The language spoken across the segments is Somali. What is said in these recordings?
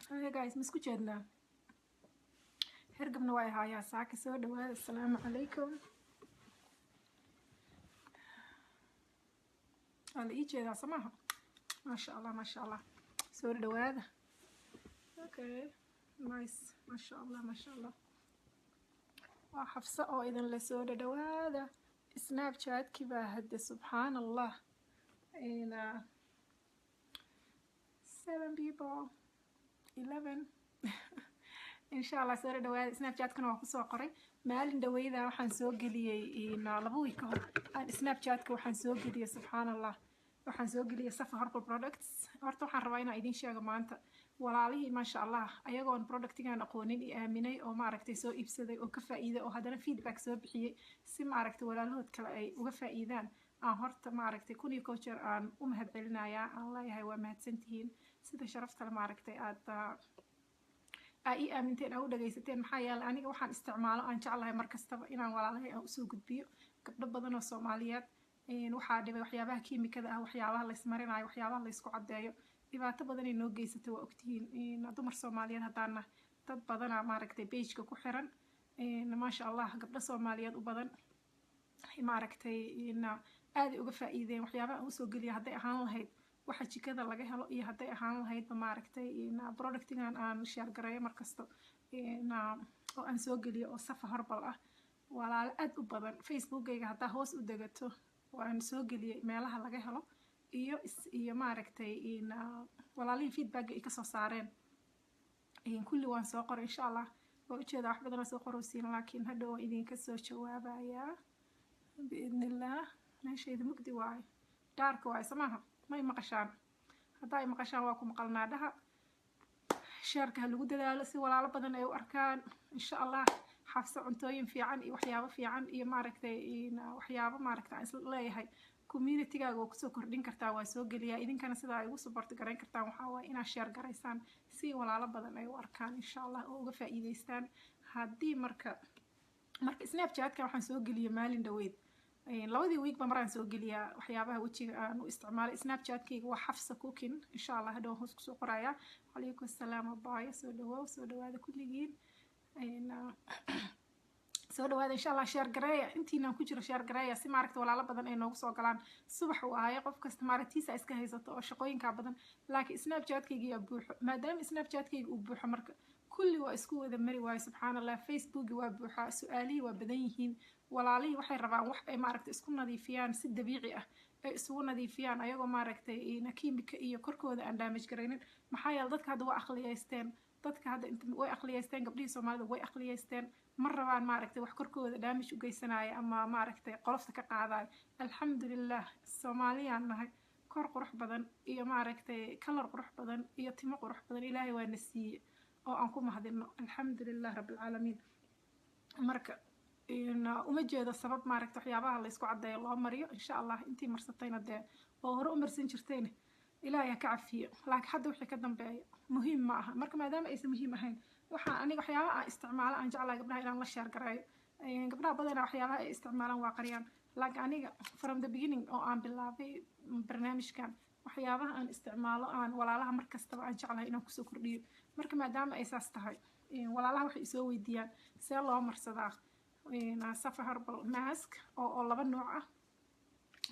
Hey guys, مسكو جدنا هرقبنا واي هاي ساعة سو دواد. السلام عليكم. هلا إيش هذا سماها؟ ما شاء الله ما شاء الله. سو دواد. أوكي. نايس ما شاء الله ما شاء الله. وحفصة أو إذا لسو دواد. سناب شات كذا هدي سبحان الله. إلى 7 people 11 إن شاء الله سو دواد. سناب شات كنا وقصوا قري maalin dhaweyda waxaan soo geliyay laba week hor aan snapchat-ka waxaan soo geliyay subxaan allah waxaan soo geliyay safa herbal products horta waxaan rabaa inaan idin sheego maanta walaalihii maasha allah ayagoon productigan aqoonin i aaminay oo maaragtay soo iibsaday oo ka faa'iiday oo haddana feedback soo bixiyay si maaragtay walaalahood kale ay uga faa'iidaan aan horta maaragtay kun iyo kow jeer aan u mahadcelinayaa aan leeyahay waa mahadsantihiin sida sharafta le maaragtay aad ay aaminteen oo u dhageysateen maxaa yeelay aniga waxaan isticmaalo aan jeclahay markastaba inaan walaalahay aan usoo gudbiyo gabdho badan oo Soomaaliyeed waxaa dhibay waxyaabaha kiimikada ah waxyaabaha la ismarinayo waxyaabaha la isku cadeeyo dhibaato badan ay noo geysatay waa ogtihiin dumar Soomaaliyeed hadana dad badan maaragtay page-ka ku xiran maasha Allah gabdho Soomaaliyeed u badan maaragtay aad uga faa'iideen waxyaabaha aan usoo geliyo haday ahaan lahayd waxa jikada laga helo iyo haday ahaan lahayd maaragtay productigan aan share gareeyo markasto oo aan soo geliyo oo safa herbal ah walaal aad u badan Facebook-gayga hadaa hoos u degato waan soo geliyay meelaha laga helo iyo maaragtay walaalihii feedback ay ka soo saareen kulli waan soo qoray insha Allah waa ujeedaa wax badan oo soo qorosiin laakiin hadhow idinka soo jawaabayaa biidnillah meeshayda mugdi waay daarka waay samaha ما يمقشان هذا يمقشان واكم قلنا ده شاركها اللي قد ذا لسه ولا بدن أي أركان إن شاء الله حفصة عنتوين في عن وحيابة في عن معركتي وحيابة معركتي لا هي community جا وكسو كردين كرتا وسوق ليا إذا كان سدا يوصبرت قرين كرتا وحاول إن الشار قريسان سي ولا بدن أي أركان إن شاء الله وقف إيديستان هذه مركب سناب شات كان حنسوق ليا مالين دويد labadii week ba maraan soo geliyaa waxyaabaha wajiga aan u isticmaalay snapchat-kayga waa xafsa cooking insha Allah hadhow hoos ku soo qoraya calaykum assalaam abaya soo dhawaada kulligiin soo dhawaada insha Allah share gareeya intiina ku jiro share gareeya si maaragtay walaalo badan ay noogu soo galaan subax u ahay qof kasta maaragtiisa iska haysato oo shaqooyinka badan laakiin snapchat-kayga yaa buuxo maadaama snapchat-kayga uu buuxo marka kulli waa isku wada mari waayo subxaanallah Facebook waa buuxa su'aalihi waa badan yihiin walaalihii waxay rabaan wax ay maaragtay isku nadiifiyaan si dabiici ah ay isugu nadiifiyaan ayagoo maaragtay kiimika iyo korkooda aan damage gareynin maxaa yeelay dadka hadda waa aqliyeysteen dadka hadda inta way aqliyeysteen gabdhihii Soomaalida way aqliyeysteen ma rabaan maaragtay wax korkooda damage u geysanaya ama maaragtay qolofta ka qaadayo alxamdulillah Soomaaliyaan nahay kor qurux badan iyo maaragtay color qurux badan iyo timo qurux badan ilaahay waa na siiyay oo aan ku mahadino alxamdulillah rabbil caalamiin marka uma jeedo sabab maaragtay waxyaabaha la isku cadeeyo loo mariyo insha Allah intii marsatayna dee oo hore u marsan jirtayna ilaahay ka cafiyo laakiin hadda wixii ka dambeeyo muhiim ma aha marka maadaama aysan muhiim ahayn waxa aniga waxyaabaha aan isticmaalo aan jeclahay gabdhaha inaan la share gareeyo gabdhaha badanaa waxyaabaha ay isticmaalaan waa qariyaan laakiin aniga from the beginning oo aan bilaabay barnaamijkan waxyaabaha aan isticmaalo aan walaalaha markastaba aan jeclahay inaan kusoo kordhiyo marka maadaama ay saas tahay walaalaha waxay soo weydiiyaan see loo marsadaa safa herbal mask oo laba nooc ah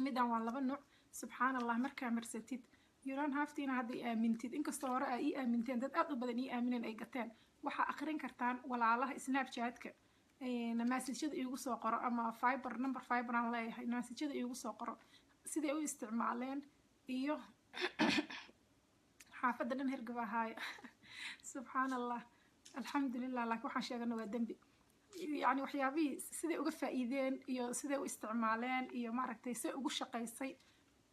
midaan waa laba nooc subxaanallah markaa marsatid you don't have to in hadda aamintid inkastoo hore ay aaminteen dad aad u badan aamineen ay gateen waxaa akhrin kartaan walaalaha snapchat-ka message-yada iigu soo qoro ama number fiber aan leeyahay message-yada iigu soo qoro siday u isticmaaleen iyo xaafadda dhan hergaba ahaaya subxaanallah alxamdulillah laakiin waxaan sheegana waa dembi يعني وحيابي سيدي uga faa'iideen iyo sidee u isticmaaleen iyo maaragtay si ugu shaqeysay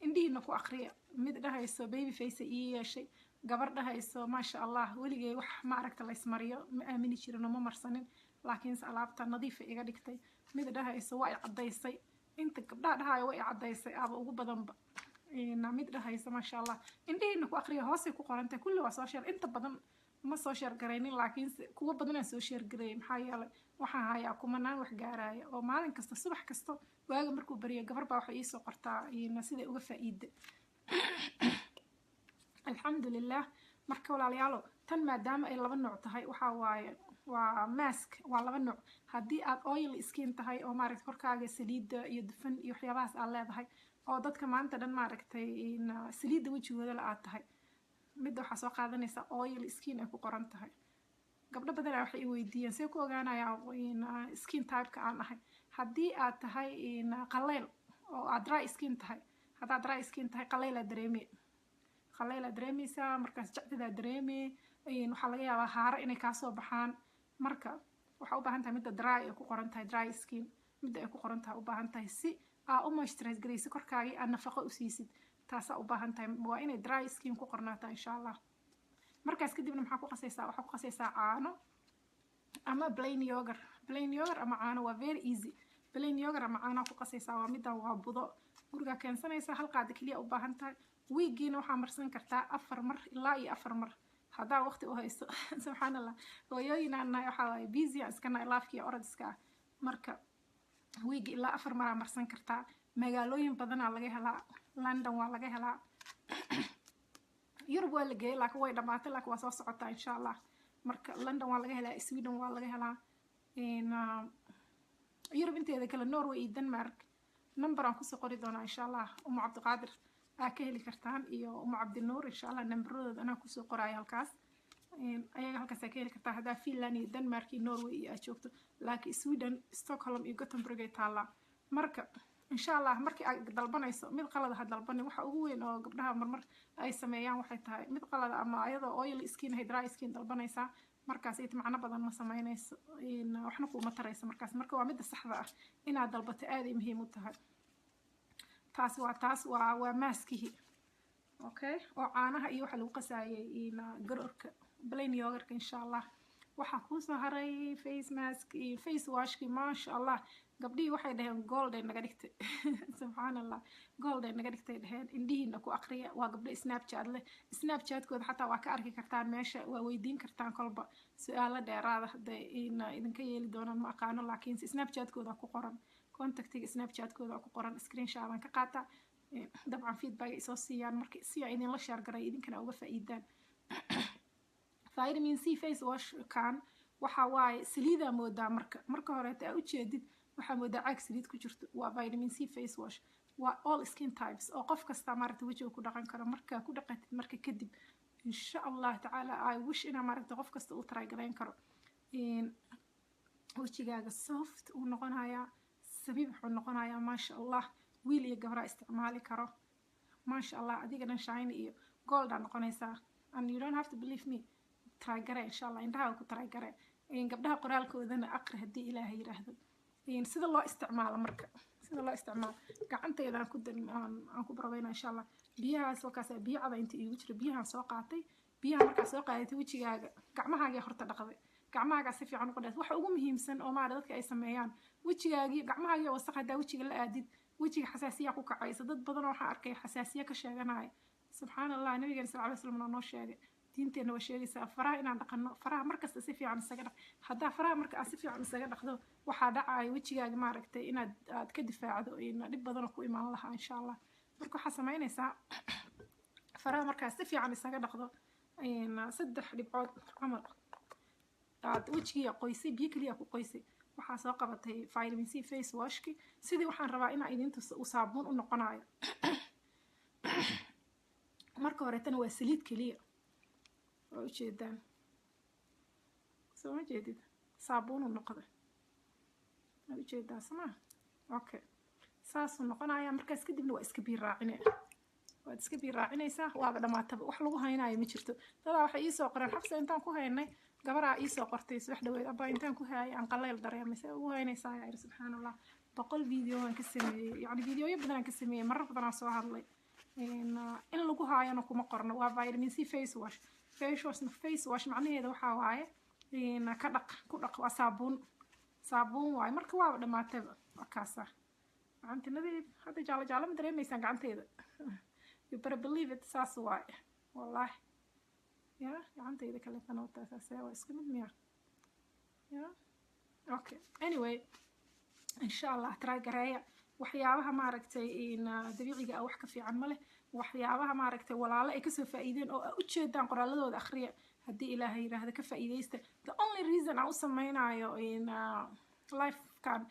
indhiina ku aqriya mid dhahayso baby face ii yeeshay gabar dhahayso ma sha Allah waligay wax maaragtay la ismariyo ma aamini jirin ma marsanin laakiin alaabta nadiif iga dhigtay mid dhahayso waa cadeysay inta gabdhaha dhahayo way cadeysay aba ugu badanba mid dhahayso ma sha Allah indhiina ku aqriya hoos ay ku qorantay kulli waa soo sheer inta badan ma soo sheer gareynin laakiin kuwa badan aan soo sheer gareeyay maxaa yeelay waxaan hayaa kumanaan wax gaaraya oo maalin kasta subax kasta waaga markuu bariyo gabar baa waxa ii soo qortaa sida uga faa'iido alxamdulillah marka walaalayaalo tan maadaama ay laba nooc tahay waxaa waaye waa mask waa laba nooc haddii aad oil skin tahay oo maaragtay korkaaga saliidda iyo dufan iyo waxyaabahaas aad leedahay oo dadka maanta dhan maaragtay saliidda wejigooda la aad tahay midda waxaa soo qaadanaysaa oil skin ay ku qoran tahay gabdho badan waxay i weydiiyeen see ku ogaanayaa skin typeka aan ahay haddii aad tahay qaleyl oo aad dry skin tahay haddaad dry skin tahay qaleylaad dareemeysaa markaas jacdidaad dareemee waxaa laga yaabaa haaro inay kaasoo baxaan marka waxaa u baahan tahay midda dry ay ku qoran tahay dry skin midda ay ku qoran tahay u baahan tahay si aa u moisturize garaysa korkaagii aad nafaqo u siisid taasaa u baahan tahay waa inay dry skin ku qornaataa insha allah markaas kadibna maxaa ku qasaysaa waxaa ku qasaysaa caano ama plain yogurt ama caano waa very easy plain yogurt ama caano ku qasaysaa waa middan waa budo guriga keensanaysaa hal qaada kaliya u baahan tahay wiigiina waxaa marsan kartaa 4 mar ilaa iyo 4 mar haddaa waqti u hayso subxaan allah hooyooyin aan nahay waxaa waaye busy aan iska nahay laafka iyo orodska ah marka wiigi ilaa 4 maraa marsan kartaa magaalooyin badanaa laga helaa london waa laga helaa yurub waa la geeyay laakiin way dhamaatay laakiin waa soo socotaa insha allah marka london waa laga helaa sweden waa laga helaa yurub inteeda kale norway iyo denmark number aan kusoo qori doonaa insha allah umu cabdiqaadir aa ka heli kartaan iyo umu cabdinuur insha allah nambaradooda anaa kusoo qoraayo halkaas ayaga halkaas aa ka heli kartaa haddaa finland iyo denmark iyo norway iyo aad joogto laakiin sweden stockholm iyo gothenburg ay taallaa marka insha allah markii aad dalbanayso mid qalada ha dalbanin waxa ugu weyn oo gabdhaha marmar ay sameeyaan waxay tahay mid qalada ama ayadoo oil skin hay dry skin dalbanaysaa markaas ay macno badan ma sameynayso waxna kuma tarayso markaas marka waa midda saxda ah inaad dalbato aad ay muhiim u tahay taas waa maskihi okay oo caanaha iyo waxa lagu qasaayay garoorka plain yogurt insha allah waxaa kuu soo haray face mask iyo face washki maasha allah gabdhihii waxay dhaheen gold ay naga dhigtay subxaan allah gold ay naga dhigtay dhaheen indhihiina ku aqriya waa gabdho snapchat leh snapchatkooda xataa waa ka arki kartaan meesha waa weydiin kartaan kolba su-aalo dheeraada hadday idinka yeeli doonaan ma aqaano laakiin snapchatkooda ku qoran contactiga snapchatkooda ku qoran screenshot aan ka qaataa dabcan feedback ay soo siiyaan marka si ay idinla shaargaray idinkana uga faa'iidaan vitamin C face wash kan waxa waaye saliida moodaa marka horeeta aa ujeedid waxaa moodaa caag saliid ku jirto waa vitamin C face wash waa all skin types oo qof kasta maaragta wejiga ku dhaqan karo markaa ku dhaqatid marka kadib insha allah tacaala I wish inaa maaragta qof kasta uu try garayn karo wejigaaga soft uu noqonayaa sabiib wuxuu noqonayaa maasha allah wiil iyo gabraa isticmaali karo maasha allah adigana shine iyo gold aa noqonaysaa and you don't have to believe me try gare insha allah indhaha ku try gare gabdhaha qoraalkoodana aqri haddii ilaahay yiraahdo sida loo isticmaalo marka sida loo isticmaalo gacantayda aan ku barabayna insha allah biyahaas halkaas biyo cada inta iigu jira biyahan soo qaatay biyaha markaa soo qaadatay wejigaaga gacmahaaga horta dhaqday gacmahaaga si fiican u qadaas waxa ugu muhiimsan oo maara dadka ay sameeyaan wejigaagii gacmahaaga wasakh hadaa wejiga la aadid wejiga xasaasiya ku kacaysa dad badan waxaan arkay xasaasiya ka sheeganaya subxaan allah nabigeena sallallahu alayhi wasallam noo sheegay diinteena waa sheegaysaa faraha inaan dhaqano faraha markasta si fiican isaga dhaq haddaa faraha marka aad si fiican isaga dhaqdo waxaa dhacaya wejigaaga maaragtay aad ka difaacdo dhib badan oo ku imaan lahaa insha allah marka waxaa samaynaysaa faraha markaa si fiican isaga dhaqdo 3 dhibcood camal aad wejigiiya qoysay biyo kaliya ku qoysay waxaa soo qabatay vitamin C face washki sidii waxaan rabaa inaa idinta u saabuun u noqonayo marka horeetana waa saliid kaliya oo ujeedaan soo ma jeedid saabuun u noqda oo ujeedaa sama okay saasuu noqonaya markaas kadibna waa iska biir raacinay waad iska biir raacinaysaa waaba dhamaataba wax lagu haynayo ma jirto dadaa waxay ii soo qoreen xabsa intaan ku haynay gabaraa ii soo qortay subax dhaweed abaa intaan ku hayay aan qaleyl dareemay see ugu haynaysaa yaa subxaan allah 100 video aan ka sameeyey yacni videoyo badan aan ka sameeyey marar badan aan soo hadlay in lagu haayana kuma qorno waa vitamin C face wash face wash macnaheeda waxaa waaye ku dhaq waa saabuun waaye marka waaba dhamaatayba waa kaasa gacantinadii hadda jaalo ma dareemaysaan gacanteeda you better believe it saas waaye wallahi ya gacantayda kaleetana wataasase waa iska mid miya ya okay anyway insha allah try gareeya waxyaabaha maaragtay dabiiciga ah wax ka fiican ma leh waxyaabaha maaragtay walaalo ay kasoo faa'iideen oo u jeedaan qoraaladooda akhriya haddii ilaahay yiraahdo ka faa'iidaysta the only reason aan u samaynayo in lifekan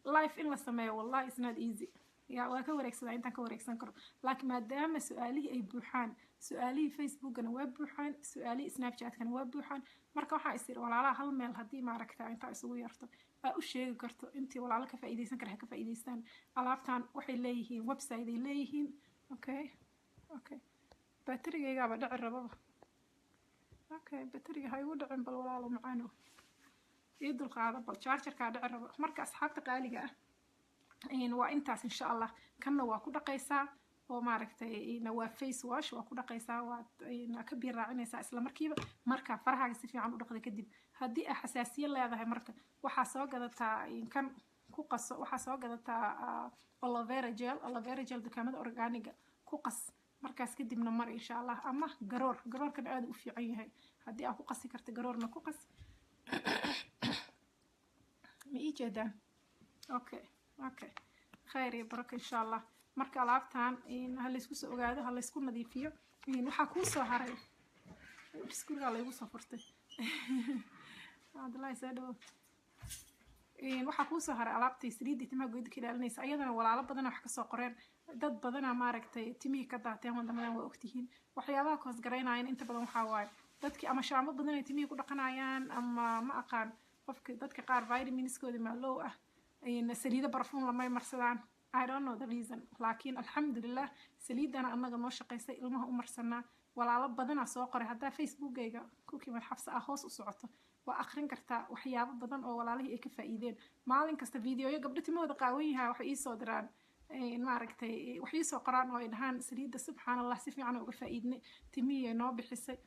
life in la sameeyo wallahi is not easy يا وكوركسدا intaan ka wareegsan karo laakiin maadaama su'aalihii ay buuxaan su'aalihii facebookana waa buuxaan su'aalihii snapchatkana waa buuxaan marka waxaa isir walaalaha hal meel haddii maaragtaa intaa isugu yarto aa u sheegi karto intii walaalo ka faa'iidaysan kara ha ka faa'iidaystaan alaabtan waxay leeyihiin website ay leeyihiin okay batarigaygaaba dhici rababa okay batariga ha igu dhicin bal walaalo macaano ii dulqaada bal chargerkaa dhici raba marka asxaabta qaaliga ah waa intaas insha allah kanna waa ku dhaqaysaa oo maaragtay waa face wash waa ku dhaqaysaa waad ka biir raacinaysaa isla markiiba marka farahaaga si fiican u dhaqda kadib haddii ay xasaasiye leedahay marka waxaa soo gadataa kan ku qaso waxaa soo gadataa aloe vera gel dukaamada organiga ku qas markaas kadibna mar insha allah ama garoorkan aad u fiican yahay haddii aad ku qasi karta garoorna ku qas ma ii jeedaan okay خير يا بركة إن شاء الله مركا لابتان هالليسكو سوغادو هالليسكو نظيفيو waxaa kuu soo haray biskuulka la igu soo furtay Abdullahi Sado waxaa kuu soo haray alaabtii saliidii timaha goydka ilaalinaysa ayadana walaalo badan wax ka soo qoreen dad badan maaragtay timihii ka daateen wadamadan waa ogtihiin waxyaabaha koos garaynayaan inta badan waxaa waaye dadkii ama shaambo badan ay timihii ku dhaqanayaan ama ma aqaan qofka dadka qaar vitaminskooda ma low ah saliida barfuun lama marsadaan I don't know the reason laakiin alxamdulillah saliidana annaga noo shaqaysay ilmaha u marsanaa walaalo badana soo qoray haddaa facebookayga kukiimad xabsa ah hoos u socoto waa akhrin kartaa waxyaabo badan oo walaalihii ay ka faa'iideen maalin kasta fiidiyoyo gabdho timahooda qaawan yahaa waxay ii soo diraan maaragtay waxay ii soo qoraan oo ay dhahaan saliidda subxaanallah si fiican uga faa'iidnay timihii ay noo bixisay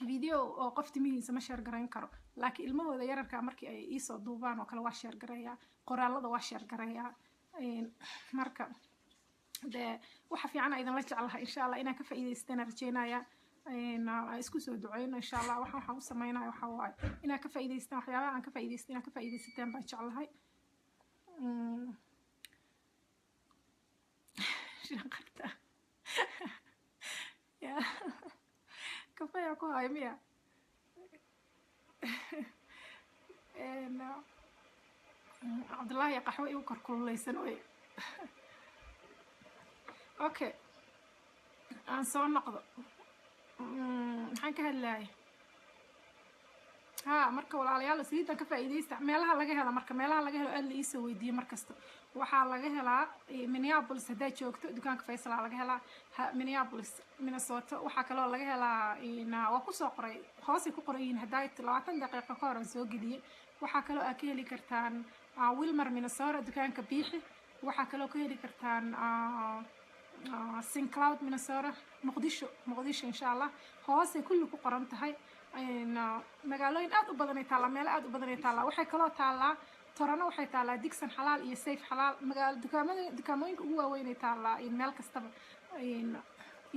فيديو oo qof timihiisa ma share gareyn karo laakiin ilmahooda yararka markii ay ii soo duubaan oo kale waa share gareeyaa qoraalada waa share gareeyaa marka waxa fiican aydan la jeclahay insha Allah inaan ka faa'iidaystaan rajeenaya isku soo duceyno insha Allah waxaan u sameeynayo waxa waaye inaan ka faa'iidaystaan waxyaabaha aan ka faa'iidaystaan inaan ka faa'iidaysataan baan jeclahay shaqarta yeah كفاية كوها يميا عبد الله يا قحوي وكر كل ليسن وي اوكي aan soo noqdo maxaan ka hadlaayay marka walaalayaal saliidan ka faa'iideysta meelaha laga helo aad la ii soo weydiiyay markasta waxaa laga helaa Minneapolis hadaa joogto dukaanka Faisal laga helaa Minneapolis Minnesota waxaa kaloo laga helaa waa ku soo qoray hoos ku qorayin hadaa 20 daqiiqo ka hor soo geliyay waxaa kaloo aad ka heli kartaan Wilmer Minnesota dukaanka biixi waxaa kaloo ka heli kartaan St. Cloud Minnesota muqdisho insha Allah hoos ay kullu ku qoran tahay magaalooyin aad u badan ay taala meel aad u badan ay taala waxay kaloo taala torano waxay taala Dixon xalaal iyo Safe xalaal magaalo dukaamooyinka ugu waaweyn ay taala meel kastaba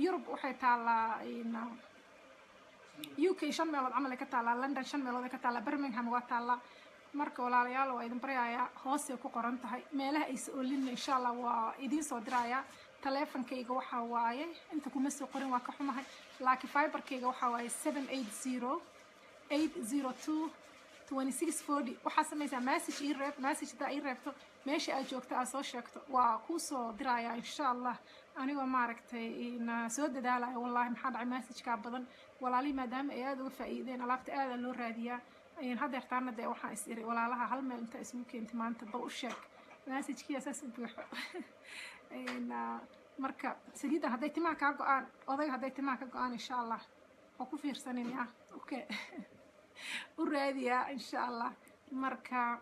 Europe waxay taala UK shan meelood camal ay ka taala London shan meelood ay ka taala Birmingham waa taala marka walaalayaal waa idin baryaaya hoos ay ku qoran tahay meelaha ay soo lin insha Allah waa idin soo diraya teleefankayga waxa waaye inta kuma soo qorin waa ka xumahay laakiin fiberkayga waxa waaye 780 802 2640 waxaa samaysaa message daa ii reebto meesha aad joogto aad soo sheegto waa kuu soo diraya insha Allah anigoo maaragtay soo dadaalayo wallahi maxaa dhacay message-ka badan walaalii maadaama ay aad uga faa'iideen alaabta aad loo raadiyaa hadeertaana dee waxaan is iri walaalaha hal meel inta isugu keentay maanta bal u sheeg message-kii asaas u buuxo marka saliidan hadday timaha kaa go-aan odayga hadday timaha ka go-aan insha Allah waa ku fiirsanaya okay u raadiyaa insha Allah marka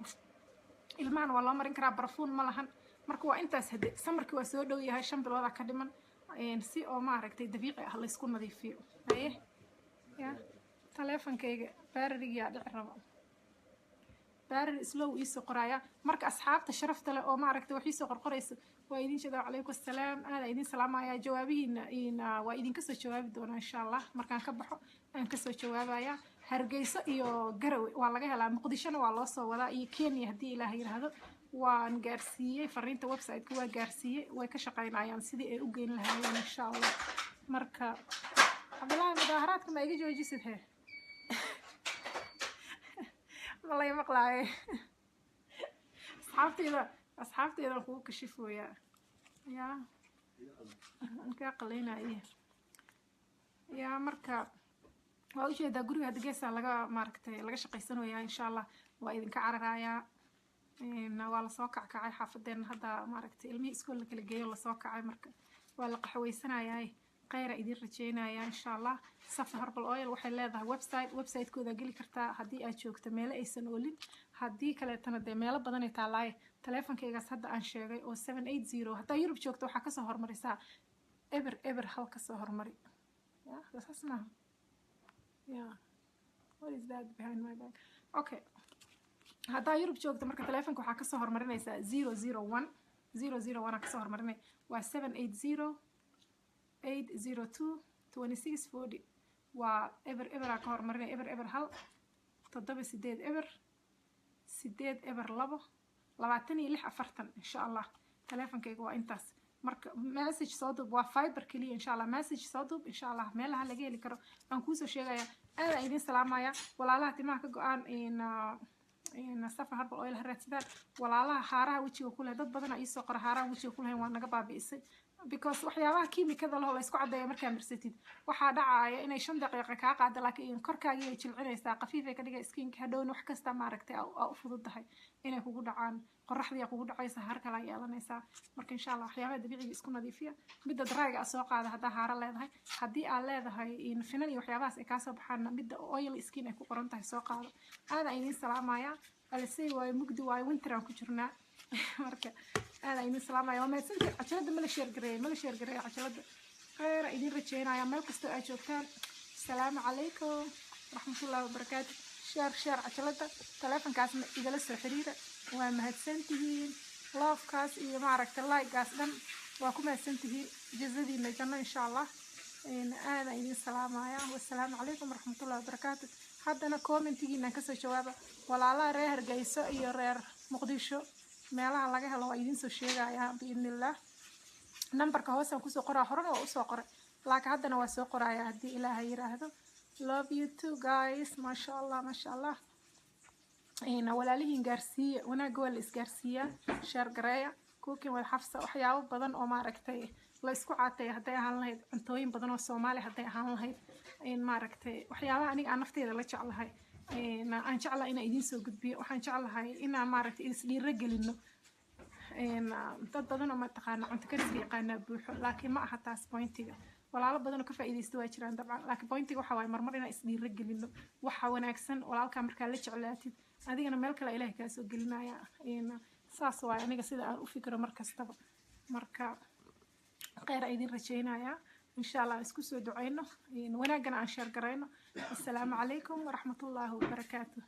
ilmahan waa loo marin karaa barfuun ma lahan marka waa intaas hadee samarkii waa soo dhow yahay 5 bilood ka dhiman si oo maaragtay dabiici ah la isku nadiifiyo ya teleefankayga baarriga dhici rabo baarri slow ii soo qoraya marka asxaabta sharafta leh oo maaragtay wax ii soo qorqorayso waa idin sheegaa calaykum salaam aad idin salaamaya jawaabihiina waa idin ka soo jawaabi doonaa insha Allah markaan ka baxo aan ka soo jawaabaya Hargeysa iyo Garowe waa laga helaa Muqdishona waa loo soo wadaa iyo Kenya hadii Ilaahay yiraahdo waan gaarsiiyey fariinta website-ka waa gaarsiiyey way ka shaqaynayaan sidii ay u geyn lahaayeen insha allah marka cabdillaahi mudaaharaadka ma iga joojisid he malay maqlaaye asxaabteyda kugu kashifooyaa yaa ankaa qalaynaaye yaa marka waa ujeedaa guriga hadda geesaa laga maaragtay laga shaqaysanayaa insha allah waa idinka cararayaa waa lasoo kackacay xaafadeena hadda maaragtay ilmihii iskool la kala geeyo lasoo kacay marka waa la qaxwaysanayaa khayra idin rajeynaya insha allah Safa Herbal Oil waxay leedahay website-kooda geli kartaa haddii aad joogto meelo aysan oolin haddii kaleetana dee meelo badan ay taalaay taleefankaygaas hadda aan sheegay oo 780 haddaa Yurub joogto waxaa kasoo hormarisaa eber hal kasoo hormari saas maaha what is that behind my back okay haddaa Yurub joogto marka taleefanka waxaa kasoo hormarinaysaa 001 kasoo hormarinay waa 780 802 2640 waa eber ka hormarinay eber hal 7 eber 8 eber 2 26 insha allah taleefankayga waa intaas marka message soo duub waa fiber kaliya insha allah message soo duub insha allah meelaha laga heli karo aan kuusoo sheegaya aad idin salaamaya walaalaha timaha ka go-aan in Safa Herbal Oil raadsadaan walaalaha haaraha wajiga ku leh dad badan ay soo qora haaraha wajiga ku leh waa naga baabi'isay because waxyaabaha kiimikada la isku cadeeyo markaa marsatid waxaa dhacaya inay 5 daqiiqo ka qaado laakiin korkaaga ay jilcinaysaa qafiif ay ka dhigay skin ka dhown wax kasta maaragtay u fududahay inay kugu dhacaan qorraxdii kugu dhacaysa har kala yeelanaysaa marka insha Allah waxyaabaha dabiiciga isku nadiifiya midda dryga soo qaada hadaa haara leedahay hadii aad leedahay in finan iyo waxyaabahaas ay ka soo baxaan midda oil skin ay ku qoran tahay soo qaado aad idin salaamaya alsay way mugdi way winter aan ku jirnaa marka aad idin salaamaya ma santi cajalada ma la share gareey cajalada khayr idin rajeynaya meel kasta ay joogtaan assalaamu calaykum raxmatullaahi wabarakaatuh share cajalada taleefankaas igala soo xiriira waa mahadsantihiin love-kaas iyo maaragtay like-gaas dhan waa ku mahadsantihiin jazadiina janno insha allah aad idin salaamaya wassalaamu calaykum waraxmatullaahi wabarakaatuh haddana commentigiina kasoo jawaaba walaalaha reer Hargeysa iyo reer Muqdisho meelaha laga helo waa idin soo sheegaya biidnillah numberka hoos aan kusoo qoraa horena waa usoo qoray laakiin haddana waa soo qoraya haddii ilaahay yiraahdo love you too guys masha allah walaalihiin gaarsiiya wanaaga waa la isgaarsiiyaa share gareeya cooking wada xafsa waxyaabo badan oo maaragtay la isku caatay hadday ahaan lahayd cuntooyin badan oo Soomaali hadday ahaan lahayd in maaragtay waxyaabaha aniga aan nafteyda la jeclahay aan jeclahay inaan idin soo gudbiyo waxaan jeclahay inaan maaragtay is dhiira gelino dad badan oo ma taqaana cunto karis yaqaana buuxo laakiin ma aha taas pointiga walaalo badan oo ka faa'iideysto waa jiraan dabcan laakiin pointiga waxa waay marmar inaan is dhiira gelino waxa wanaagsan walaalka markaa la jeclaatid adigana meel kale ilaahay ka soo gelinaya saas waay aniga sida aan u fikiro mar kastaba marka khayr idin rajeynaya insha Allah isku soo duceyno wanaagana aan share gareyno assalaamu calaykum waraxmatullaahi wabarakaatuh